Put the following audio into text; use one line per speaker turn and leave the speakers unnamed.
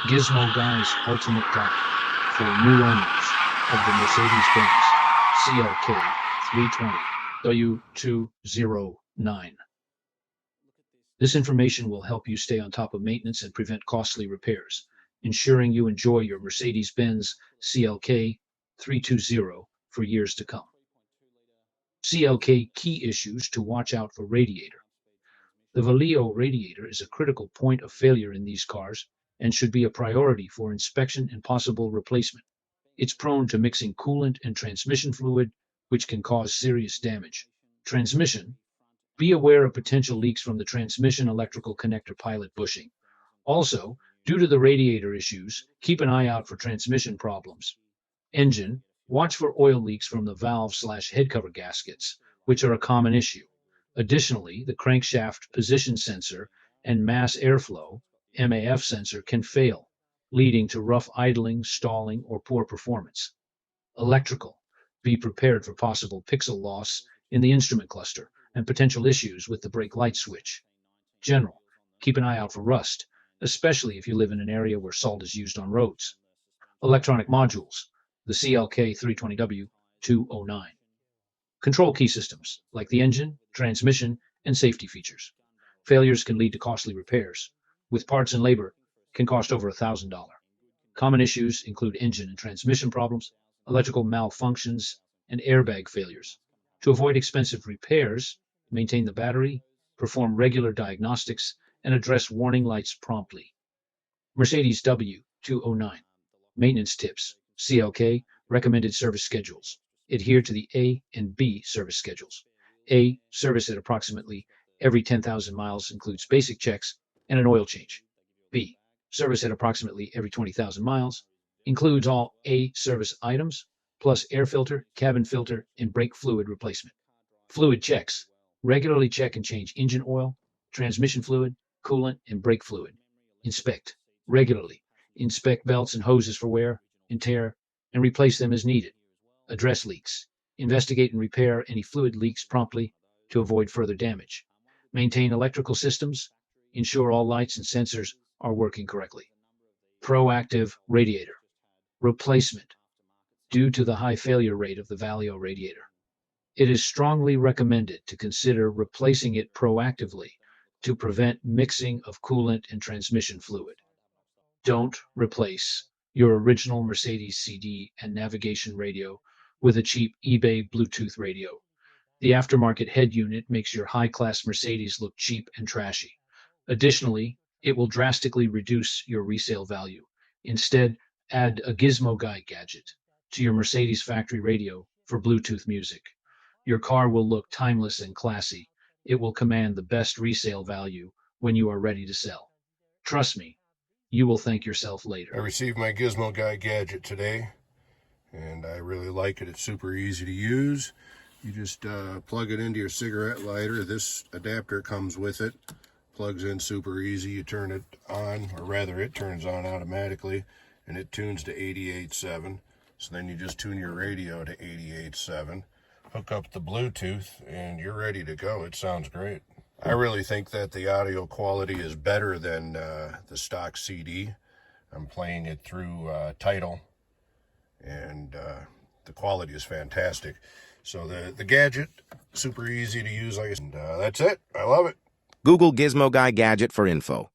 Gizmo Guy's ultimate guide for new owners of the Mercedes Benz CLK320 W209. This information will help you stay on top of maintenance and prevent costly repairs, ensuring you enjoy your Mercedes Benz CLK320 for years to come. CLK key issues to watch out for radiator. The Valeo radiator is a critical point of failure in these cars and should be a priority for inspection and possible replacement. It's prone to mixing coolant and transmission fluid, which can cause serious damage. Transmission. Be aware of potential leaks from the transmission electrical connector pilot bushing. Also, due to the radiator issues, keep an eye out for transmission problems. Engine. Watch for oil leaks from the valve/head cover gaskets, which are a common issue. Additionally, the crankshaft position sensor and mass airflow (MAF) sensor can fail, leading to rough idling, stalling, or poor performance. Electrical. Be prepared for possible pixel loss in the instrument cluster and potential issues with the brake light switch. General. Keep an eye out for rust, especially if you live in an area where salt is used on roads. Electronic modules. The CLK320W209. Control key systems, like the engine, transmission, and safety features. Failures can lead to costly repairs. With parts and labor, can cost over $1,000. Common issues include engine and transmission problems, electrical malfunctions, and airbag failures. To avoid expensive repairs, maintain the battery, perform regular diagnostics, and address warning lights promptly. Mercedes W209. Maintenance tips. CLK recommended service schedules. Adhere to the A and B service schedules. A, service at approximately every 10,000 miles includes basic checks and an oil change. B, service at approximately every 20,000 miles includes all A service items, plus air filter, cabin filter, and brake fluid replacement. Fluid checks. Regularly check and change engine oil, transmission fluid, coolant, and brake fluid. Inspect. Regularly. Inspect belts and hoses for wear and tear, and replace them as needed. Address leaks. Investigate and repair any fluid leaks promptly to avoid further damage. Maintain electrical systems. Ensure all lights and sensors are working correctly. Proactive radiator. Replacement. Due to the high failure rate of the Valeo radiator, it is strongly recommended to consider replacing it proactively to prevent mixing of coolant and transmission fluid. Don't replace your original Mercedes CD and navigation radio with a cheap eBay Bluetooth radio. The aftermarket head unit makes your high-class Mercedes look cheap and trashy. Additionally, it will drastically reduce your resale value. Instead, add a Gizmo Guy Gadget to your Mercedes factory radio for Bluetooth music. Your car will look timeless and classy. It will command the best resale value when you are ready to sell. Trust me, you will thank yourself later.
I received my Gizmo Guy Gadget today, and I really like it. It's super easy to use. You just plug it into your cigarette lighter. This adapter comes with it. Plugs in super easy. You turn it on, or rather it turns on automatically, and it tunes to 88.7. So then you just tune your radio to 88.7, hook up the Bluetooth, and you're ready to go. It sounds great. I really think that the audio quality is better than the stock CD. I'm playing it through Tidal, and the quality is fantastic. So the gadget, super easy to use. Like I said, that's it. I love it.
Google Gizmo Guy Gadget for info.